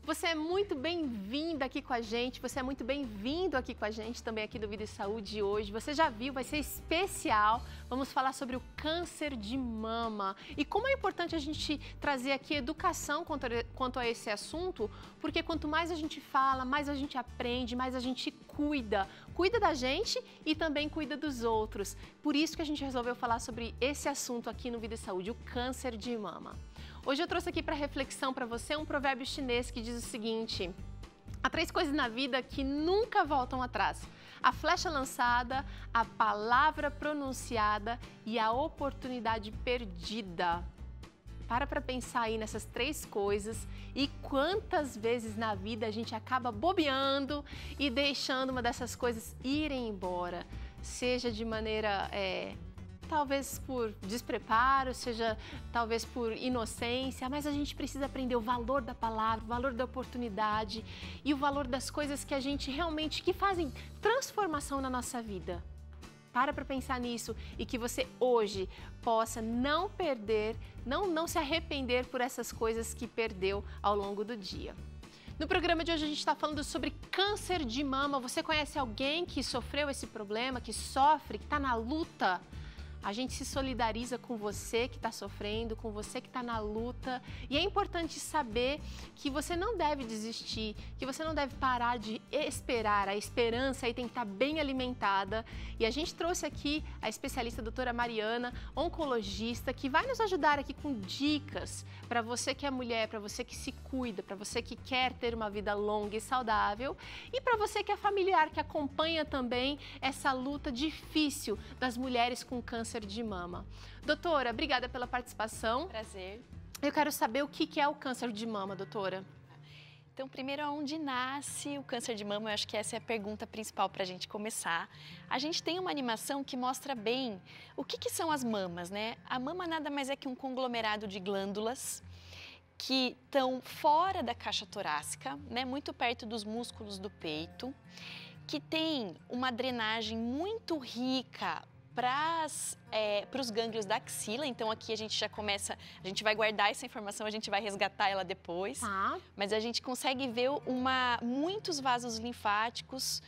Você é muito bem-vinda aqui com a gente, você é muito bem-vindo aqui com a gente também aqui do Vida e Saúde hoje. Você já viu, vai ser especial. Vamos falar sobre o câncer de mama e como é importante a gente trazer aqui educação quanto a esse assunto, porque quanto mais a gente fala, mais a gente aprende, mais a gente cuida da gente e também cuida dos outros. Por isso que a gente resolveu falar sobre esse assunto aqui no Vida e Saúde, o câncer de mama. Hoje eu trouxe aqui para reflexão para você um provérbio chinês que diz o seguinte: há 3 coisas na vida que nunca voltam atrás: a flecha lançada, a palavra pronunciada e a oportunidade perdida. Para pensar aí nessas 3 coisas e quantas vezes na vida a gente acaba bobeando e deixando uma dessas coisas irem embora, seja de maneira talvez por despreparo, seja talvez por inocência, mas a gente precisa aprender o valor da palavra, o valor da oportunidade e o valor das coisas que a gente realmente, que fazem transformação na nossa vida. Para pensar nisso e que você hoje possa não perder, não se arrepender por essas coisas que perdeu ao longo do dia. No programa de hoje a gente está falando sobre câncer de mama. Você conhece alguém que sofreu esse problema, que sofre, que está na luta? A gente se solidariza com você que está sofrendo, com você que está na luta. E é importante saber que você não deve desistir, que você não deve parar de esperar. A esperança aí tem que estar bem alimentada. E a gente trouxe aqui a especialista a doutora Mariana, oncologista, que vai nos ajudar aqui com dicas para você que é mulher, para você que se cuida, para você que quer ter uma vida longa e saudável e para você que é familiar, que acompanha também essa luta difícil das mulheres com câncer de mama. Doutora, obrigada pela participação. Prazer. Eu quero saber o que é o câncer de mama, doutora. Então, primeiro, onde nasce o câncer de mama? Eu acho que essa é a pergunta principal para a gente começar. A gente tem uma animação que mostra bem o que são as mamas, né? A mama nada mais é que um conglomerado de glândulas que estão fora da caixa torácica, né? Muito perto dos músculos do peito, que tem uma drenagem muito rica para os gânglios da axila. Então aqui a gente já começa, a gente vai guardar essa informação, a gente vai resgatar ela depois, mas a gente consegue ver muitos vasos linfáticos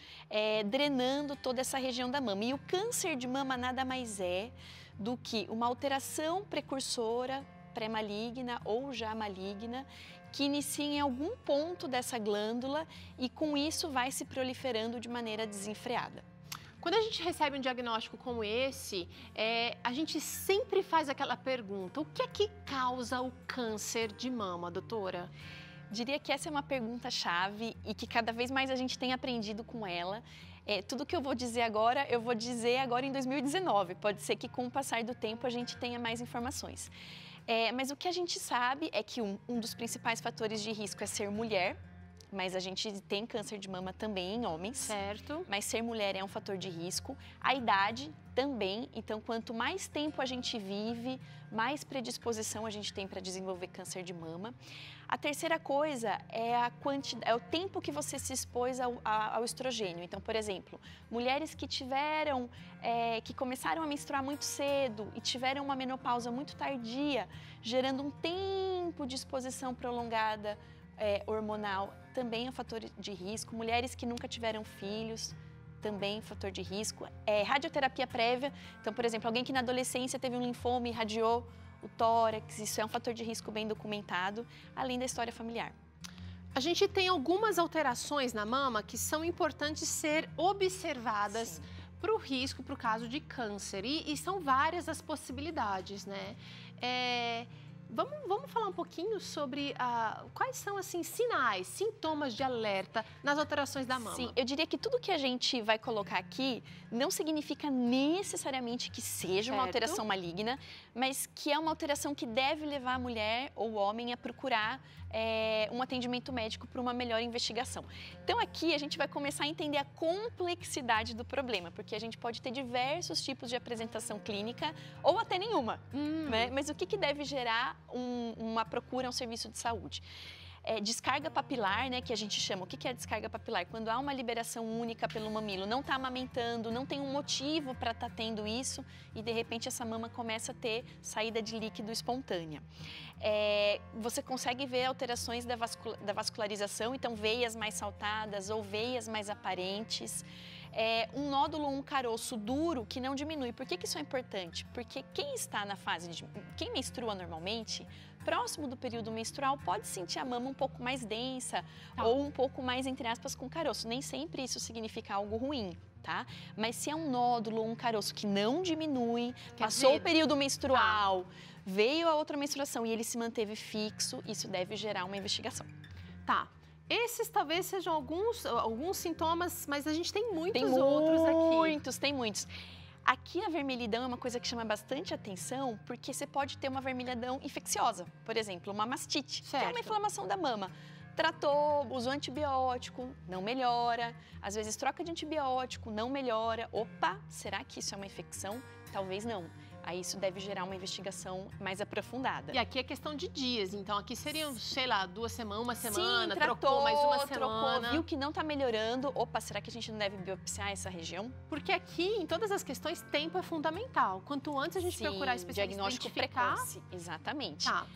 drenando toda essa região da mama. E o câncer de mama nada mais é do que uma alteração precursora pré-maligna ou já maligna, que inicia em algum ponto dessa glândula e com isso vai se proliferando de maneira desenfreada. Quando a gente recebe um diagnóstico como esse, a gente sempre faz aquela pergunta: o que é que causa o câncer de mama, doutora? Diria que essa é uma pergunta-chave e que cada vez mais a gente tem aprendido com ela. Tudo que eu vou dizer agora, eu vou dizer agora em 2019. Pode ser que com o passar do tempo a gente tenha mais informações. Mas o que a gente sabe é que um dos principais fatores de risco é ser mulher. Mas a gente tem câncer de mama também em homens. Certo. Mas ser mulher é um fator de risco. A idade também. Então, quanto mais tempo a gente vive, mais predisposição a gente tem para desenvolver câncer de mama. A terceira coisa é o tempo que você se expôs ao estrogênio. Então, por exemplo, mulheres que que começaram a menstruar muito cedo e tiveram uma menopausa muito tardia, gerando um tempo de exposição prolongada hormonal, também é um fator de risco. Mulheres que nunca tiveram filhos, também fator de risco. Radioterapia prévia, então, por exemplo, alguém que na adolescência teve um linfoma e radiou o tórax, isso é um fator de risco bem documentado, além da história familiar. A gente tem algumas alterações na mama que são importantes ser observadas para o risco, para o caso de câncer, e são várias as possibilidades, né? Vamos falar um pouquinho sobre quais são, assim, sinais, sintomas de alerta nas alterações da mama. Sim, eu diria que tudo que a gente vai colocar aqui não significa necessariamente que seja uma alteração maligna, mas que é uma alteração que deve levar a mulher ou o homem a procurar um atendimento médico para uma melhor investigação. Então aqui a gente vai começar a entender a complexidade do problema, porque a gente pode ter diversos tipos de apresentação clínica ou até nenhuma, né? Mas o que deve gerar uma procura a um serviço de saúde? descarga papilar, né, que a gente chama. O que é descarga papilar? Quando há uma liberação única pelo mamilo, não está amamentando, não tem um motivo para estar tendo isso e de repente essa mama começa a ter saída de líquido espontânea. Você consegue ver alterações da vascularização, então veias mais saltadas ou veias mais aparentes. Um nódulo ou um caroço duro que não diminui. Por que isso é importante? Porque quem está na fase de... Quem menstrua normalmente, próximo do período menstrual, pode sentir a mama um pouco mais densa ou um pouco mais, entre aspas, com caroço. Nem sempre isso significa algo ruim, tá? Mas se é um nódulo ou um caroço que não diminui, passou o período menstrual, veio a outra menstruação e ele se manteve fixo, isso deve gerar uma investigação. Tá. Esses talvez sejam alguns sintomas, mas a gente tem muitos outros aqui. Tem muitos. Aqui a vermelhidão é uma coisa que chama bastante atenção, porque você pode ter uma vermelhidão infecciosa, por exemplo, uma mastite, que é uma inflamação da mama. Tratou, usou antibiótico, não melhora. Às vezes troca de antibiótico, não melhora. Opa, será que isso é uma infecção? Talvez não. Aí isso deve gerar uma investigação mais aprofundada. E aqui é questão de dias, então aqui seriam, sei lá, 2 semanas, uma semana, trocou mais uma semana. Viu que não está melhorando, opa, será que a gente não deve biopsiar essa região? Porque aqui, em todas as questões, tempo é fundamental. Quanto antes a gente procurar especialista, diagnóstico precoce, exatamente. Tá.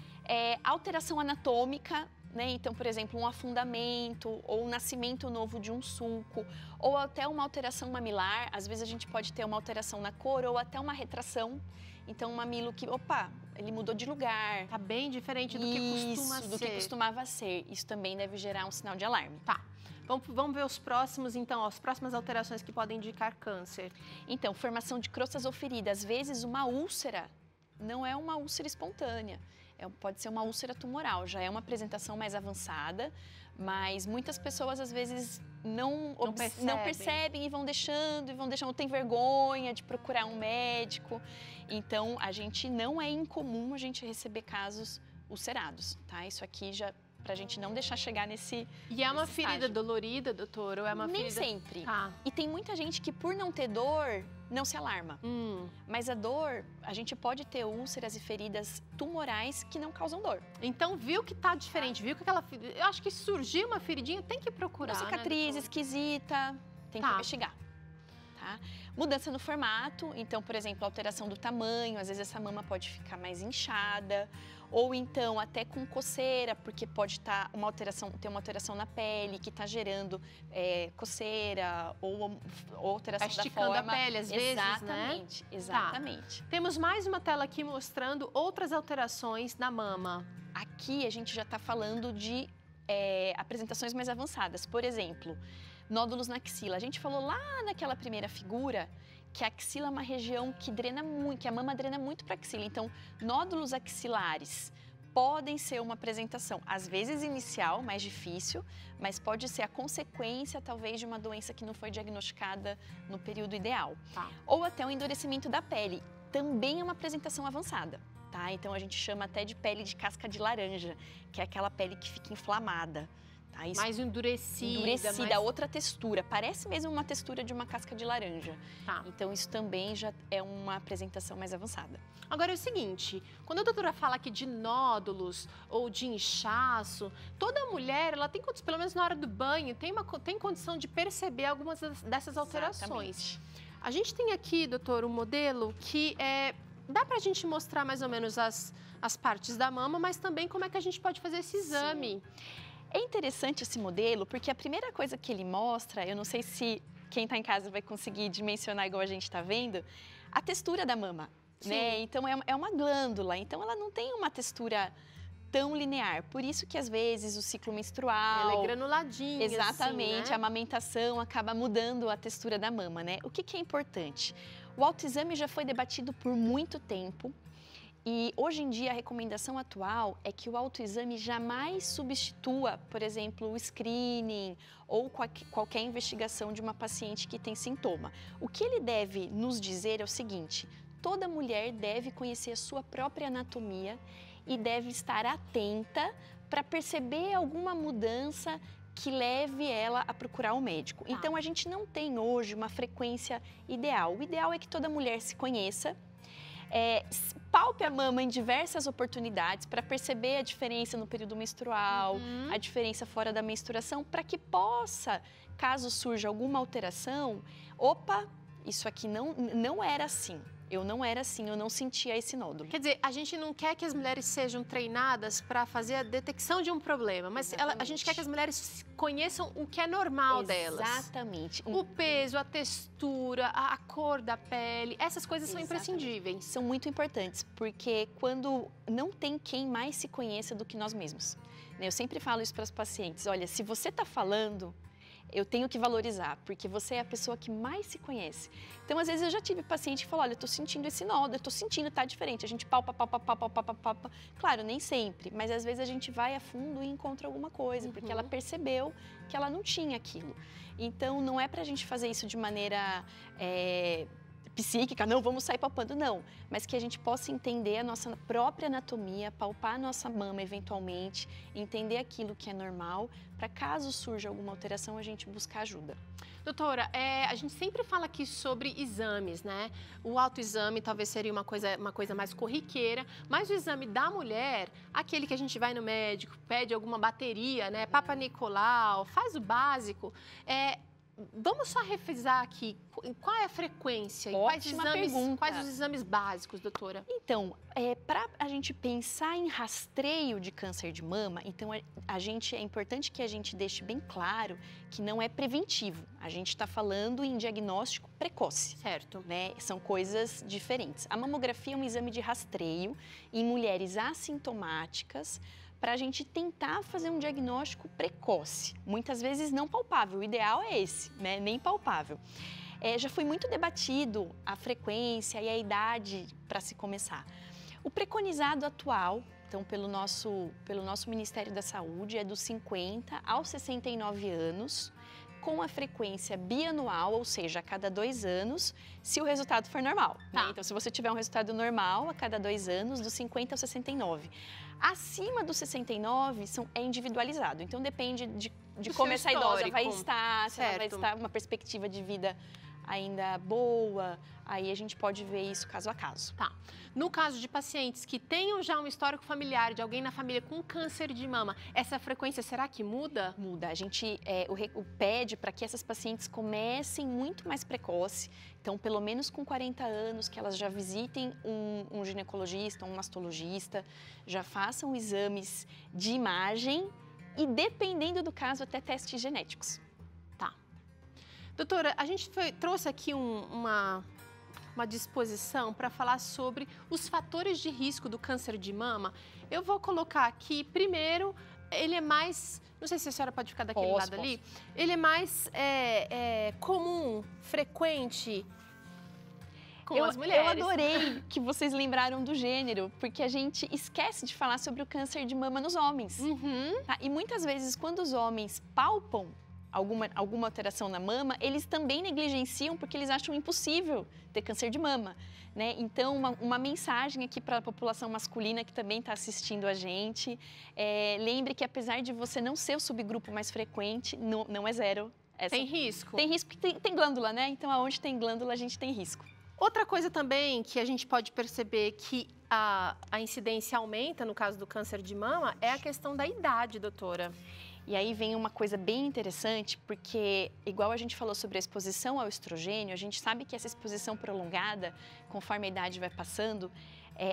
Alteração anatômica, né? Então, por exemplo, um afundamento ou um nascimento novo de um sulco, ou até uma alteração mamilar. Às vezes a gente pode ter uma alteração na cor ou até uma retração. Então, um mamilo que, opa, ele mudou de lugar. Tá bem diferente do que costuma ser. Do que costumava ser. Isso também deve gerar um sinal de alarme. Tá. Vamos ver os próximos, então, as próximas alterações que podem indicar câncer. Então, formação de crostas ou feridas. Às vezes, uma úlcera não é uma úlcera espontânea. Pode ser uma úlcera tumoral, já é uma apresentação mais avançada, mas muitas pessoas às vezes não percebem e vão deixando, tem vergonha de procurar um médico. Então, não é incomum a gente receber casos ulcerados, tá? Isso aqui já, pra gente não deixar chegar nesse E é uma ferida dolorida, doutor? Ou é uma Nem ferida... sempre. Tá. E tem muita gente que por não ter dor, não se alarma. Mas a dor, a gente pode ter úlceras e feridas tumorais que não causam dor. Então, viu que tá diferente, viu que aquela... Eu acho que surgiu uma feridinha, tem que procurar, Uma cicatriz esquisita, tem que investigar. Tá? Mudança no formato, então, por exemplo, alteração do tamanho, às vezes essa mama pode ficar mais inchada, ou então até com coceira, porque pode ter uma alteração na pele que está gerando coceira ou alteração da forma. Esticando a pele, às vezes, né? Exatamente. Tá. Temos mais uma tela aqui mostrando outras alterações na mama. Aqui a gente já está falando de apresentações mais avançadas. Por exemplo, nódulos na axila. A gente falou lá naquela primeira figura que a axila é uma região que drena muito, que a mama drena muito para a axila. Então, nódulos axilares podem ser uma apresentação, às vezes inicial, mais difícil, mas pode ser a consequência, talvez, de uma doença que não foi diagnosticada no período ideal. Tá. Ou até o endurecimento da pele, também é uma apresentação avançada. Tá? Então, a gente chama até de pele de casca de laranja, que é aquela pele que fica inflamada. Tá? Mais endurecida. Mais... outra textura. Parece mesmo uma textura de uma casca de laranja. Tá. Então, isso também já é uma apresentação mais avançada. Agora é o seguinte, quando a doutora fala aqui de nódulos ou de inchaço, toda mulher, ela tem, pelo menos na hora do banho, tem condição de perceber algumas dessas alterações. Exatamente. A gente tem aqui, doutor, um modelo que dá pra gente mostrar mais ou menos as partes da mama, mas também como é que a gente pode fazer esse exame. Sim. É interessante esse modelo, porque a primeira coisa que ele mostra, eu não sei se quem está em casa vai conseguir dimensionar igual a gente está vendo, a textura da mama, né? Então, é uma glândula, então ela não tem uma textura tão linear. Por isso que, às vezes, o ciclo menstrual... Ela é granuladinha, exatamente, assim, né? A amamentação acaba mudando a textura da mama, né? O que é importante? O autoexame já foi debatido por muito tempo, e hoje em dia a recomendação atual é que o autoexame jamais substitua, por exemplo, o screening ou qualquer investigação de uma paciente que tem sintoma. O que ele deve nos dizer é o seguinte: toda mulher deve conhecer a sua própria anatomia e deve estar atenta para perceber alguma mudança que leve ela a procurar um médico. Então a gente não tem hoje uma frequência ideal. O ideal é que toda mulher se conheça. palpe a mama em diversas oportunidades para perceber a diferença no período menstrual, a diferença fora da menstruação, para que possa, caso surja alguma alteração, opa, isso aqui não era assim. Eu não era assim, eu não sentia esse nódulo. Quer dizer, a gente não quer que as mulheres sejam treinadas para fazer a detecção de um problema, mas a gente quer que as mulheres conheçam o que é normal delas. Exatamente. O peso, a textura, a cor da pele, essas coisas são imprescindíveis. São muito importantes, porque quando não tem quem mais se conheça do que nós mesmos. Eu sempre falo isso para as pacientes, olha, se você está falando, eu tenho que valorizar, porque você é a pessoa que mais se conhece. Então, às vezes, eu já tive paciente que falou, olha, eu tô sentindo esse nódulo, eu tô sentindo, tá diferente. A gente palpa. Claro, nem sempre, mas às vezes a gente vai a fundo e encontra alguma coisa, porque ela percebeu que ela não tinha aquilo. Então, não é pra gente fazer isso de maneira psíquica, não, vamos sair palpando, não. Mas que a gente possa entender a nossa própria anatomia, palpar a nossa mama eventualmente, entender aquilo que é normal, para caso surja alguma alteração, a gente buscar ajuda. Doutora, a gente sempre fala aqui sobre exames, né? O autoexame talvez seria uma coisa mais corriqueira, mas o exame da mulher, aquele que a gente vai no médico, pede alguma bateria, né? Papa Nicolau, faz o básico, vamos só revisar aqui, qual é a frequência? Ótima pergunta. Quais os exames básicos, doutora? Então, para a gente pensar em rastreio de câncer de mama, então é importante que a gente deixe bem claro que não é preventivo. A gente está falando em diagnóstico precoce. Certo. Né? São coisas diferentes. A mamografia é um exame de rastreio em mulheres assintomáticas, para a gente tentar fazer um diagnóstico precoce, muitas vezes não palpável, o ideal é esse, né? Nem palpável. Já foi muito debatido a frequência e a idade para se começar. O preconizado atual, então pelo nosso Ministério da Saúde, é dos 50 aos 69 anos, com a frequência bianual, ou seja, a cada 2 anos, se o resultado for normal. Né? Então, se você tiver um resultado normal, a cada 2 anos, dos 50 aos 69. Acima dos 69 é individualizado, então depende de como essa idosa vai estar, se ela vai estar uma perspectiva de vida ainda boa, aí a gente pode ver isso caso a caso. Tá. No caso de pacientes que tenham já um histórico familiar de alguém na família com câncer de mama, essa frequência será que muda? Muda. A gente pede para que essas pacientes comecem muito mais precoce, então pelo menos com 40 anos, que elas já visitem um ginecologista, um mastologista, já façam exames de imagem e, dependendo do caso, até testes genéticos. Doutora, a gente trouxe aqui uma disposição para falar sobre os fatores de risco do câncer de mama. Eu vou colocar aqui, primeiro, ele é mais, não sei se a senhora pode ficar daquele lado ali, ele é mais comum, frequente com as mulheres. Eu adorei que vocês lembraram do gênero, porque a gente esquece de falar sobre o câncer de mama nos homens. Tá? E muitas vezes, quando os homens palpam alguma alteração na mama, eles também negligenciam porque eles acham impossível ter câncer de mama, né? Então, uma mensagem aqui para a população masculina que também está assistindo a gente, lembre que apesar de você não ser o subgrupo mais frequente, não é zero. Tem risco? Tem risco porque tem glândula, né? Então, aonde tem glândula, a gente tem risco. Outra coisa também que a gente pode perceber que a incidência aumenta no caso do câncer de mama é a questão da idade, doutora. E aí vem uma coisa bem interessante, porque igual a gente falou sobre a exposição ao estrogênio, a gente sabe que essa exposição prolongada, conforme a idade vai passando,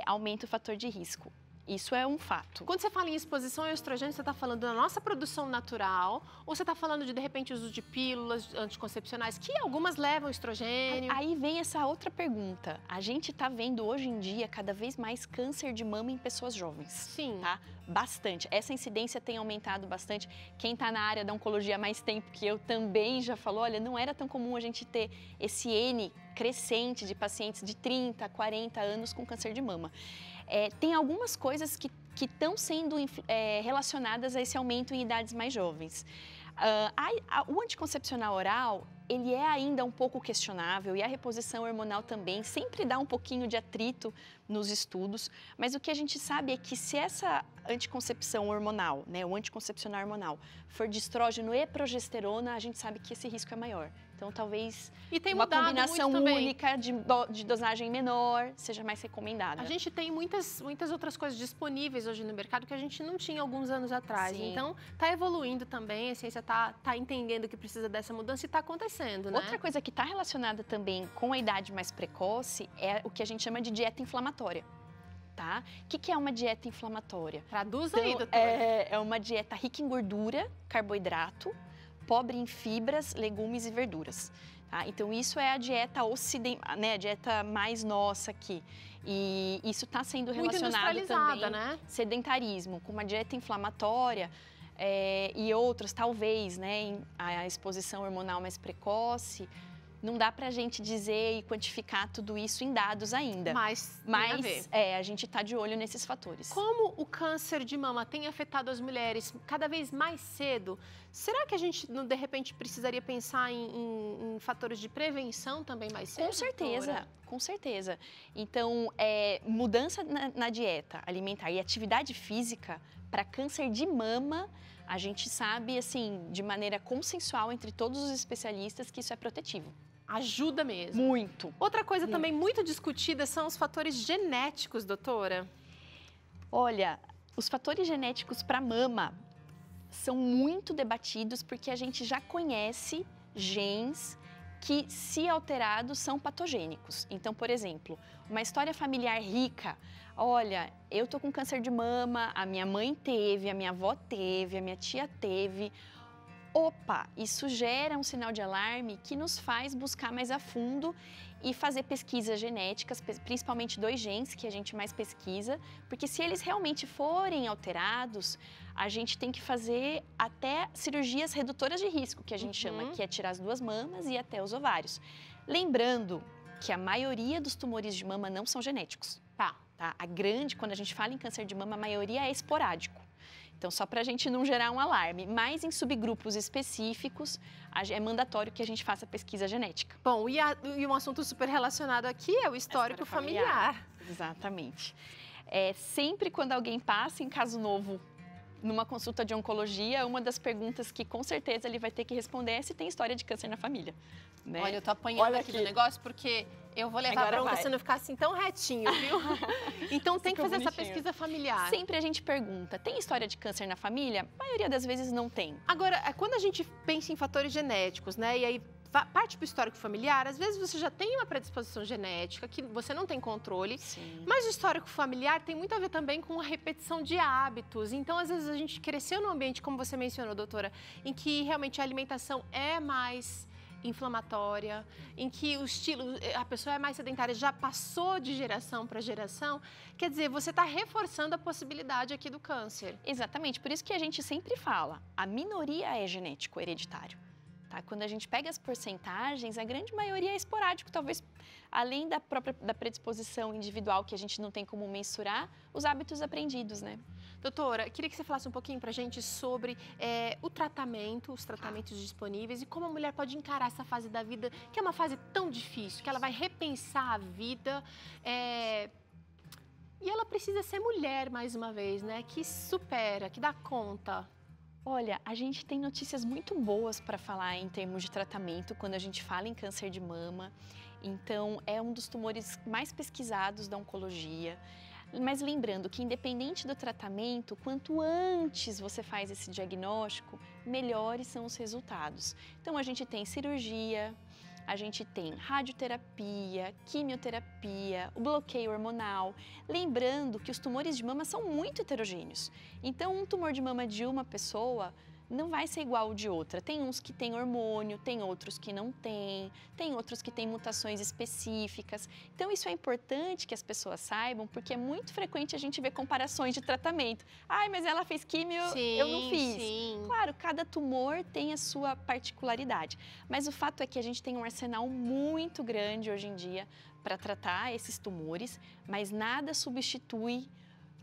aumenta o fator de risco. Isso é um fato. Quando você fala em exposição ao estrogênio, você está falando da nossa produção natural ou você está falando de repente, uso de pílulas anticoncepcionais, que algumas levam estrogênio? Aí vem essa outra pergunta. A gente está vendo hoje em dia cada vez mais câncer de mama em pessoas jovens. Sim. Tá? Bastante. Essa incidência tem aumentado bastante. Quem está na área da oncologia há mais tempo que eu também já falou, olha, não era tão comum a gente ter esse N crescente de pacientes de 30, 40 anos com câncer de mama. Tem algumas coisas que estão sendo relacionadas a esse aumento em idades mais jovens. O anticoncepcional oral, ele é ainda um pouco questionável e a reposição hormonal também sempre dá um pouquinho de atrito nos estudos, mas o que a gente sabe é que se essa anticoncepção hormonal, né, o anticoncepcional hormonal, for de estrógeno e progesterona, a gente sabe que esse risco é maior. Então, talvez uma combinação única de dosagem menor seja mais recomendada. A gente tem muitas outras coisas disponíveis hoje no mercado que a gente não tinha alguns anos atrás. Sim. Então, está evoluindo também, a ciência está entendendo que precisa dessa mudança e está acontecendo, né? Outra coisa que está relacionada também com a idade mais precoce é o que a gente chama de dieta inflamatória. Tá? O que é uma dieta inflamatória? Traduz aí, doutora. É uma dieta rica em gordura, carboidrato, pobre em fibras, legumes e verduras. Tá? Então, isso é a dieta a dieta mais nossa aqui. E isso está sendo relacionado também, né? Sedentarismo, com uma dieta inflamatória e outras, talvez, né, a exposição hormonal mais precoce. Não dá pra gente dizer e quantificar tudo isso em dados ainda. Mas a gente tá de olho nesses fatores. Como o câncer de mama tem afetado as mulheres cada vez mais cedo, será que a gente, de repente, precisaria pensar em fatores de prevenção também mais cedo? Com certeza, doutora? Com certeza. Então, mudança na dieta alimentar e atividade física para câncer de mama, a gente sabe, assim, de maneira consensual entre todos os especialistas que isso é protetivo. Ajuda mesmo. Muito. Outra coisa também muito discutida são os fatores genéticos, doutora. Olha, os fatores genéticos para mama são muito debatidos porque a gente já conhece genes que, se alterados, são patogênicos. Então, por exemplo, uma história familiar rica. Olha, eu tô com câncer de mama, a minha mãe teve, a minha avó teve, a minha tia teve. Opa, isso gera um sinal de alarme que nos faz buscar mais a fundo e fazer pesquisas genéticas, principalmente 2 genes que a gente mais pesquisa, porque se eles realmente forem alterados, a gente tem que fazer até cirurgias redutoras de risco, que a gente chama, que é tirar as 2 mamas e até os ovários. Lembrando que a maioria dos tumores de mama não são genéticos. Tá? Quando a gente fala em câncer de mama, a maioria é esporádico. Então, só para a gente não gerar um alarme, mas em subgrupos específicos, é mandatório que a gente faça pesquisa genética. Bom, e um assunto super relacionado aqui é o histórico familiar. Exatamente. Sempre quando alguém passa em caso novo, numa consulta de oncologia, uma das perguntas que com certeza ele vai ter que responder é se tem história de câncer na família. Né? Olha, eu tô apanhando aqui do negócio porque eu vou levar pra você não ficar assim tão retinho, viu? Então tem que fazer essa pesquisa familiar. Sempre a gente pergunta, tem história de câncer na família? A maioria das vezes não tem. Agora, quando a gente pensa em fatores genéticos, né, e aí parte para o histórico familiar, às vezes você já tem uma predisposição genética que você não tem controle, Sim. Mas o histórico familiar tem muito a ver também com a repetição de hábitos. Então, às vezes, a gente cresceu num ambiente, como você mencionou, doutora, em que realmente a alimentação é mais inflamatória, em que a pessoa é mais sedentária, já passou de geração para geração, quer dizer, você está reforçando a possibilidade aqui do câncer. Exatamente, por isso que a gente sempre fala, a minoria é genético hereditário. Tá? Quando a gente pega as porcentagens, a grande maioria é esporádico, talvez além da predisposição individual que a gente não tem como mensurar, os hábitos aprendidos, né? Doutora, queria que você falasse um pouquinho pra gente sobre o tratamento, os tratamentos disponíveis e como a mulher pode encarar essa fase da vida, que é uma fase tão difícil, que ela vai repensar a vida e ela precisa ser mulher mais uma vez, né? Que supera, que dá conta. Olha, a gente tem notícias muito boas para falar em termos de tratamento quando a gente fala em câncer de mama. Então, é um dos tumores mais pesquisados da oncologia. Mas lembrando que, independente do tratamento, quanto antes você faz esse diagnóstico, melhores são os resultados. Então, a gente tem cirurgia, a gente tem radioterapia, quimioterapia, o bloqueio hormonal. Lembrando que os tumores de mama são muito heterogêneos. Então, um tumor de mama de uma pessoa não vai ser igual ao de outra. Tem uns que têm hormônio, tem outros que não têm, tem outros que têm mutações específicas. Então, isso é importante que as pessoas saibam, porque é muito frequente a gente ver comparações de tratamento. Ai, mas ela fez químio, eu não fiz. Sim. Claro, cada tumor tem a sua particularidade, mas o fato é que a gente tem um arsenal muito grande hoje em dia para tratar esses tumores, mas nada substitui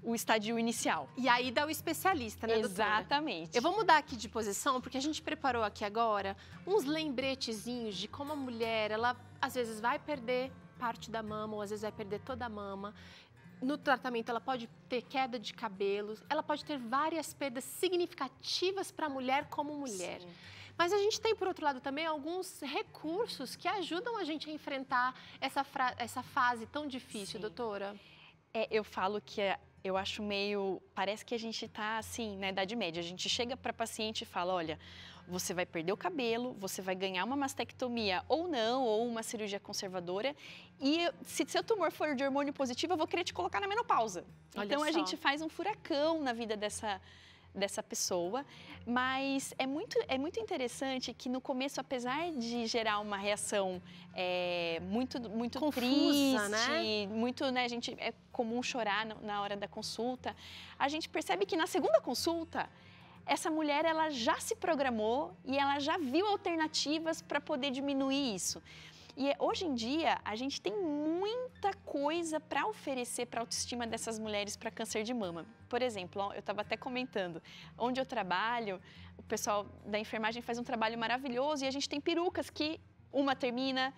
o estadio inicial. E aí dá o especialista, né, doutora? Exatamente. Eu vou mudar aqui de posição, porque a gente preparou aqui agora uns lembretezinhos de como a mulher, ela às vezes vai perder parte da mama, ou às vezes vai perder toda a mama. no tratamento ela pode ter queda de cabelos, ela pode ter várias perdas significativas para a mulher como mulher. Sim. Mas a gente tem, por outro lado, também alguns recursos que ajudam a gente a enfrentar essa fase tão difícil, Sim. doutora. Eu falo que eu acho meio... Parece que a gente está, assim, na Idade Média. A gente chega para paciente e fala, olha, você vai perder o cabelo, você vai ganhar uma mastectomia ou não, ou uma cirurgia conservadora. E se seu tumor for de hormônio positivo, eu vou querer te colocar na menopausa. Olha Então, a só. gente faz um furacão na vida dessa pessoa, mas é muito interessante que no começo, apesar de gerar uma reação muito Confusa, triste, né? muito, né, é comum chorar na hora da consulta, a gente percebe que na segunda consulta, essa mulher ela já se programou e ela já viu alternativas para poder diminuir isso. E hoje em dia, a gente tem muita coisa para oferecer para a autoestima dessas mulheres para câncer de mama. Por exemplo, eu estava até comentando, onde eu trabalho, o pessoal da enfermagem faz um trabalho maravilhoso e a gente tem perucas que uma termina,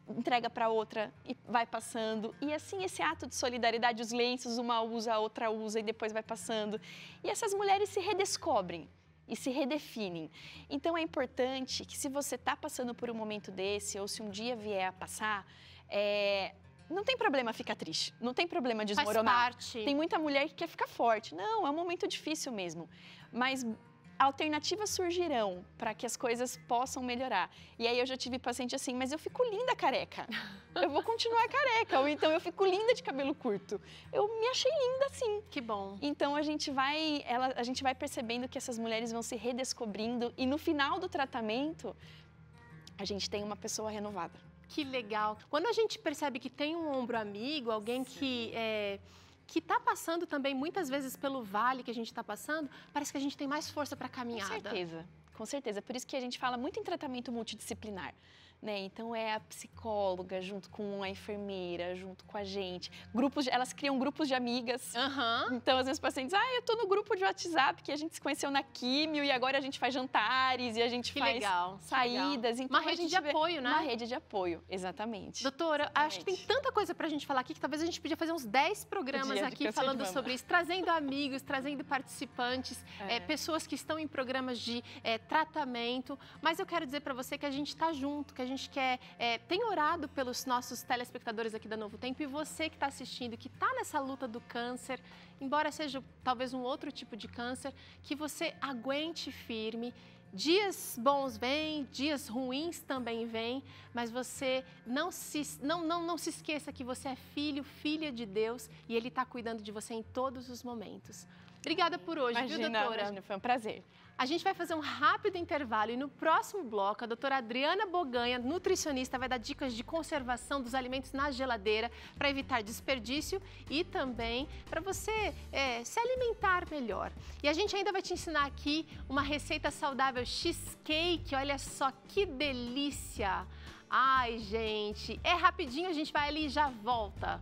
entrega para outra e vai passando. E assim, esse ato de solidariedade, os lenços, uma usa, a outra usa e depois vai passando. E essas mulheres se redescobrem e se redefinem. Então, é importante que se você está passando por um momento desse, ou se um dia vier a passar, não tem problema ficar triste, não tem problema desmoronar. Faz parte. Tem muita mulher que quer ficar forte. Não, é um momento difícil mesmo. Mas alternativas surgirão para que as coisas possam melhorar. E aí eu já tive paciente assim, mas eu fico linda careca. Eu vou continuar careca. Ou então eu fico linda de cabelo curto. Eu me achei linda assim. Que bom. Então a gente vai percebendo que essas mulheres vão se redescobrindo e no final do tratamento a gente tem uma pessoa renovada. Que legal. Quando a gente percebe que tem um ombro amigo, alguém que está passando também muitas vezes pelo vale que a gente está passando, parece que a gente tem mais força para a caminhada. Com certeza. Por isso que a gente fala muito em tratamento multidisciplinar. Né? Então, é a psicóloga junto com a enfermeira, junto com a gente. Elas criam grupos de amigas. Uhum. Então, às vezes, os pacientes, eu tô no grupo de WhatsApp que a gente se conheceu na químio e agora a gente faz jantares e a gente faz saídas. Então, uma rede de apoio, né? Uma rede de apoio, exatamente. Doutora, acho que tem tanta coisa pra gente falar aqui que talvez a gente podia fazer uns 10 programas aqui falando sobre isso, trazendo amigos, trazendo participantes, pessoas que estão em programas de tratamento. Mas eu quero dizer pra você que a gente tá junto, que a gente quer, tem orado pelos nossos telespectadores aqui da Novo Tempo e você que está assistindo, que está nessa luta do câncer, embora seja talvez um outro tipo de câncer, que você aguente firme. Dias bons vêm, dias ruins também vêm, mas você não se esqueça que você é filho, filha de Deus e Ele está cuidando de você em todos os momentos. Obrigada por hoje, viu, doutora? Imagina, foi um prazer. A gente vai fazer um rápido intervalo e no próximo bloco a doutora Adriana Boganha, nutricionista, vai dar dicas de conservação dos alimentos na geladeira para evitar desperdício e também para você se alimentar melhor. E a gente ainda vai te ensinar aqui uma receita saudável cheesecake, olha só que delícia! Ai, gente, é rapidinho, a gente vai ali e já volta.